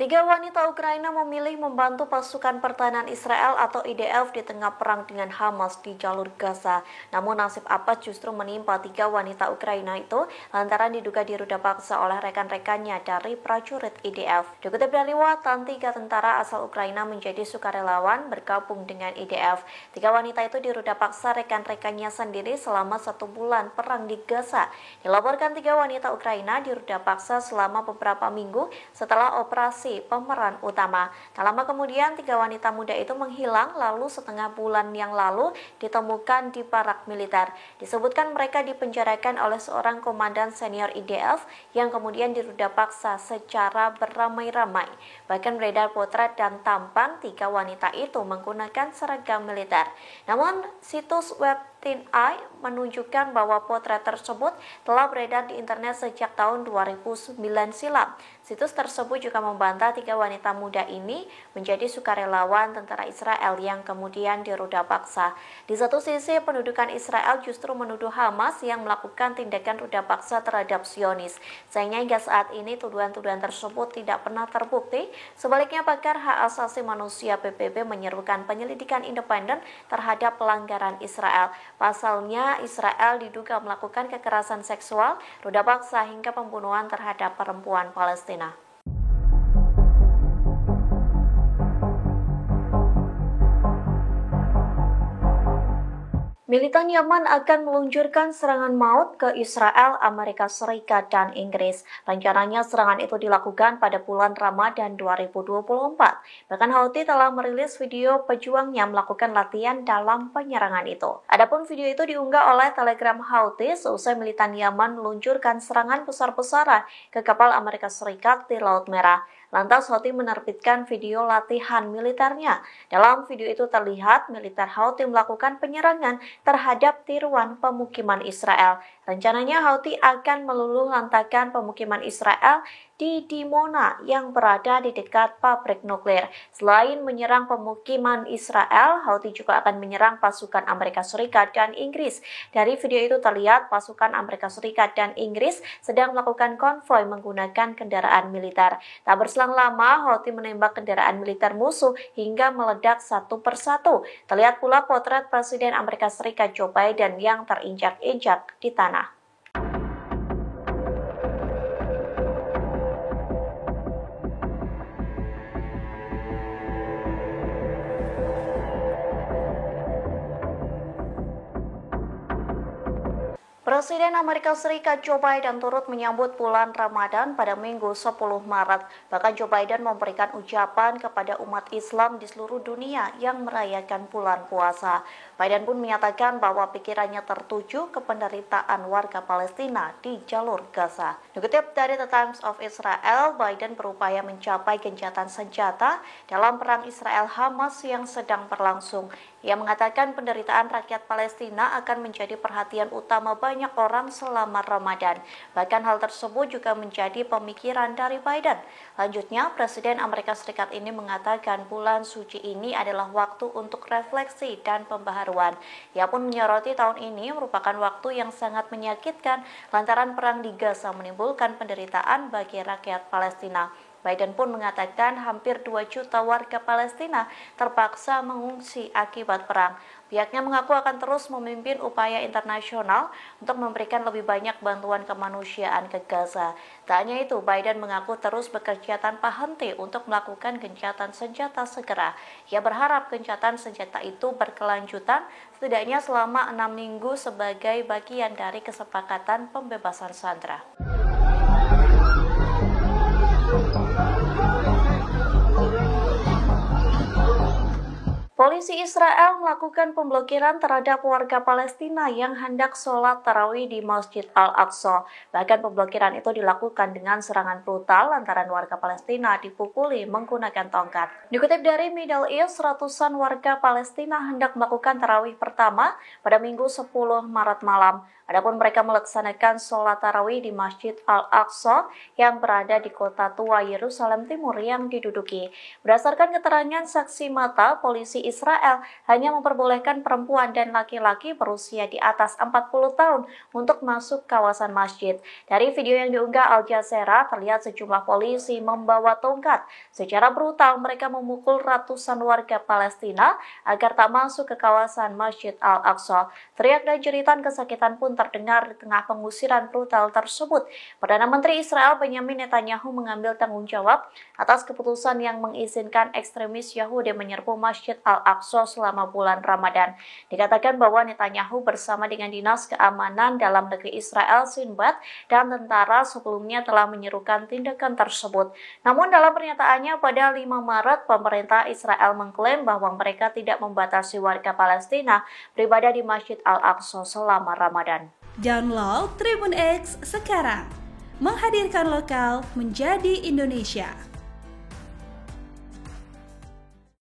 Tiga wanita Ukraina memilih membantu pasukan pertahanan Israel atau IDF di tengah perang dengan Hamas di jalur Gaza. Namun nasib apa justru menimpa tiga wanita Ukraina itu lantaran diduga diruda paksa oleh rekan-rekannya dari prajurit IDF. Dikutip dari Watan, tiga tentara asal Ukraina menjadi sukarelawan bergabung dengan IDF. Tiga wanita itu diruda paksa rekan-rekannya sendiri selama 1 bulan perang di Gaza. Dilaporkan tiga wanita Ukraina diruda paksa selama beberapa minggu setelah operasi pemeran utama. Tak lama kemudian, tiga wanita muda itu menghilang, lalu setengah bulan yang lalu ditemukan di barak militer. Disebutkan mereka dipenjarakan oleh seorang komandan senior IDF yang kemudian diruda paksa secara beramai-ramai. Bahkan beredar potret dan tampan tiga wanita itu menggunakan seragam militer. Namun, situs web TinEye menunjukkan bahwa potret tersebut telah beredar di internet sejak tahun 2009 silam. Situs tersebut juga membantah tiga wanita muda ini menjadi sukarelawan tentara Israel yang kemudian diruda paksa. Di satu sisi, pendudukan Israel justru menuduh Hamas yang melakukan tindakan ruda paksa terhadap Zionis. Sayangnya hingga saat ini tuduhan-tuduhan tersebut tidak pernah terbukti. Sebaliknya, pakar hak asasi manusia PBB menyerukan penyelidikan independen terhadap pelanggaran Israel. Pasalnya, Israel diduga melakukan kekerasan seksual, ruda paksa hingga pembunuhan terhadap perempuan Palestina. Militan Yaman akan meluncurkan serangan maut ke Israel, Amerika Serikat, dan Inggris. Rencananya serangan itu dilakukan pada bulan Ramadan 2024. Bahkan Houthi telah merilis video pejuangnya melakukan latihan dalam penyerangan itu. Adapun video itu diunggah oleh Telegram Houthi seusai militan Yaman meluncurkan serangan besar-besaran ke kapal Amerika Serikat di Laut Merah. Lantas Houthi menerbitkan video latihan militernya. Dalam video itu terlihat militer Houthi melakukan penyerangan terhadap tiruan pemukiman Israel. Rencananya Houthi akan meluluhlantakkan pemukiman Israel di Dimona yang berada di dekat pabrik nuklir. Selain menyerang pemukiman Israel, Houthi juga akan menyerang pasukan Amerika Serikat dan Inggris. Dari video itu terlihat pasukan Amerika Serikat dan Inggris sedang melakukan konvoi menggunakan kendaraan militer. Tak berselang lama, Houthi menembak kendaraan militer musuh hingga meledak satu persatu. Terlihat pula potret Presiden Amerika Serikat Joe Biden yang terinjak-injak di tanah. Presiden Amerika Serikat Joe Biden turut menyambut bulan Ramadan pada Minggu 10 Maret. Bahkan Joe Biden memberikan ucapan kepada umat Islam di seluruh dunia yang merayakan bulan puasa. Biden pun menyatakan bahwa pikirannya tertuju ke penderitaan warga Palestina di jalur Gaza. Dikutip dari The Times of Israel, Biden berupaya mencapai gencatan senjata dalam perang Israel-Hamas yang sedang berlangsung. Ia mengatakan penderitaan rakyat Palestina akan menjadi perhatian utama banyak orang selama Ramadan. Bahkan hal tersebut juga menjadi pemikiran dari Biden. Lanjutnya, Presiden Amerika Serikat ini mengatakan bulan suci ini adalah waktu untuk refleksi dan pembaharuan. Ia pun menyoroti tahun ini merupakan waktu yang sangat menyakitkan lantaran perang di Gaza menimbulkan penderitaan bagi rakyat Palestina. Biden pun mengatakan hampir 2 juta warga Palestina terpaksa mengungsi akibat perang. Pihaknya mengaku akan terus memimpin upaya internasional untuk memberikan lebih banyak bantuan kemanusiaan ke Gaza. Tak hanya itu, Biden mengaku terus bekerja tanpa henti untuk melakukan gencatan senjata segera. Ia berharap gencatan senjata itu berkelanjutan setidaknya selama 6 minggu sebagai bagian dari kesepakatan pembebasan sandera. Polisi Israel melakukan pemblokiran terhadap warga Palestina yang hendak sholat tarawih di Masjid Al-Aqsa. Bahkan pemblokiran itu dilakukan dengan serangan brutal lantaran warga Palestina dipukuli menggunakan tongkat. Dikutip dari Middle East, ratusan warga Palestina hendak melakukan tarawih pertama pada Minggu 10 Maret malam. Adapun mereka melaksanakan sholat tarawih di Masjid Al-Aqsa yang berada di kota tua Yerusalem Timur yang diduduki. Berdasarkan keterangan saksi mata, polisi Israel hanya memperbolehkan perempuan dan laki-laki berusia di atas 40 tahun untuk masuk kawasan masjid. Dari video yang diunggah Al Jazeera, terlihat sejumlah polisi membawa tongkat. Secara brutal mereka memukul ratusan warga Palestina agar tak masuk ke kawasan Masjid Al-Aqsa. Teriak dan jeritan kesakitan pun terdengar di tengah pengusiran brutal tersebut. Perdana Menteri Israel Benyamin Netanyahu mengambil tanggung jawab atas keputusan yang mengizinkan ekstremis Yahudi menyerbu Masjid Al-Aqsa selama bulan Ramadan. Dikatakan bahwa Netanyahu bersama dengan Dinas Keamanan Dalam Negeri Israel Shin Bet dan tentara sebelumnya telah menyerukan tindakan tersebut. Namun dalam pernyataannya pada 5 Maret, pemerintah Israel mengklaim bahwa mereka tidak membatasi warga Palestina beribadah di Masjid Al-Aqsa selama Ramadan. Download Tribun X sekarang, menghadirkan lokal menjadi Indonesia.